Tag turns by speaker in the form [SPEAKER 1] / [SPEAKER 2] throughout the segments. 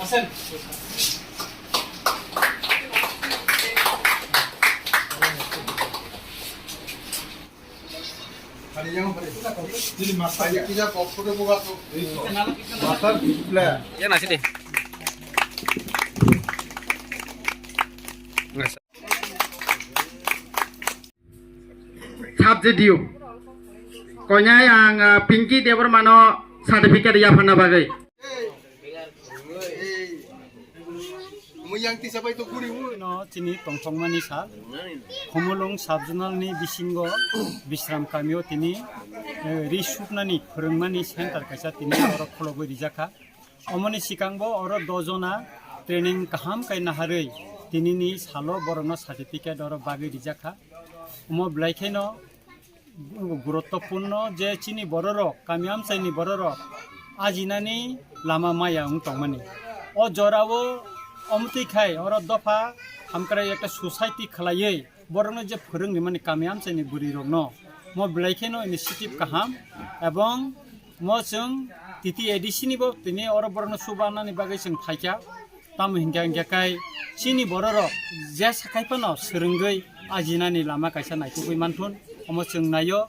[SPEAKER 1] আসেন
[SPEAKER 2] Jadi masanya kita kok foto buka tuh. Masak display.
[SPEAKER 3] Yan na, sige.
[SPEAKER 4] Subsidio. Konya yang pinky dia bermano sertifikat ya pernah bagai.
[SPEAKER 2] Kamu yang ti siapa itu kuri mu?
[SPEAKER 1] no chini tongthongmani sa khomolong sabjunalni bisingo bisram kamio tini risupnani phorongmani center kaisa tini oro khologo rijaka omoni sikangbo oro dojona training kaham kaina harei tini ni salo borono certificate oro bagi rijaka omo blaikeno গুরুত্বপূর্ণ যে চিনি বড়রক কামিয়াম চাইনি বড়রক আজিনানি লামা মায়া তংমানি ও জরাও অমতি খাই or দফা হামকারাই একটা society খালাইয়ে বরং যে ফোরংনি মানে কামিয়াম চাইনি বুড়ি রক ন ম ব্লাইখেনো ইনিশিয়েটিভ কাহাম এবং ম जों তিতি এডিসিনিবো তিনি অর বরং সুবানানি বাগै जों ফাইকা তাম হিংকা হিংকাই চিনি বড়রক যে সাকাইপানো सोरोंगै আজিনানি লামা কাইসা নাইকুबै मानथुन omo जों nayo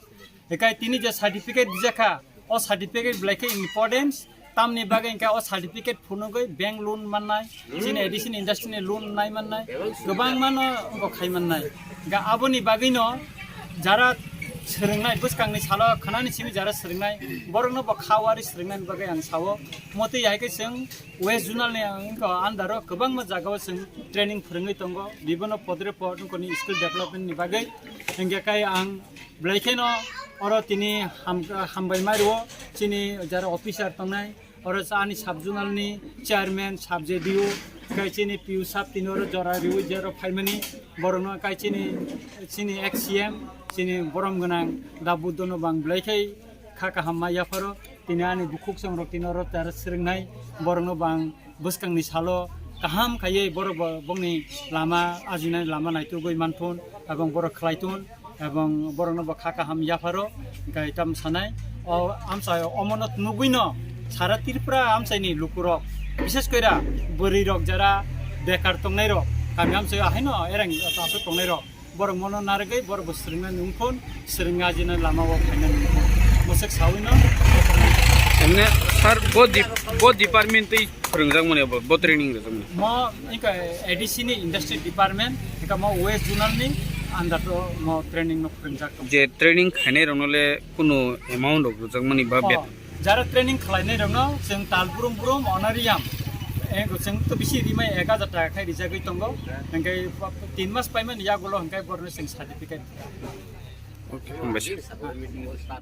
[SPEAKER 1] ekai tini je certificate dijaka o certificate blaike importance tamni bagai engka o certificate phunogoi bank loan mannai chini addition industry ni loan nai mannai gobang mano onko khai mannai ga aboni bagai no jara sorongnai buskangni salo khanani simi jara sorongnai borokno bo khawari sorongnai bagai ang sawo mote yaike जों west zonal ni angko andaro gobang ma jagao जों training phorongoi tongo bibino podre podkoni skill development ni bagai engkai ang blaikeno oro tini hambai mario chini jara officer tongnai oro ani subjonal ni chairman subjedio kai chini piu sub tini oro jora riu jara phaimani borongno kai chini xcm chini borom gonang dabudono bang blaikai khaka hammaya faro tini ani bukuk songrok tini oro jara sorongnai borongno bang buskangni salo kaham khaye boro bongni lama ajinai lama naitugoi manthun abong boro khlaitun এবং বরং খাকা হাম ইয়াফারো গাইতাম সানাই ও আমসায় অমনত নুগুইনো সারা ত্রিপুরা আমসাইনি লুকুরক বিশেষ কইরা বরি rock যারা বেকার তংনাই rock কামি আমসায় আহাইনো এরাং তাসো তংনাই rock বরং মন নারগৈ বর বস্রিংনা নুংফুন সরিংা জিনা লামাও ফাইনা নুংফুন mosque সাউইনো
[SPEAKER 3] Emne sar bo department tei phorungjak mane bo training rojak mane
[SPEAKER 1] mo inka addition industry department inka mo west zonal ni andar mo training no phorungjak
[SPEAKER 3] je training khainai ronole kuno amount rojak mane ba bet
[SPEAKER 1] jara training khlainai rongno जों talburum burum honorarium जों तो बिसि रिमाय 1000 टाका खाइ रिजागै तंगो हंगाय 3 मास पाइमन यागोलो हंगाय बरनो जों certificate
[SPEAKER 3] okay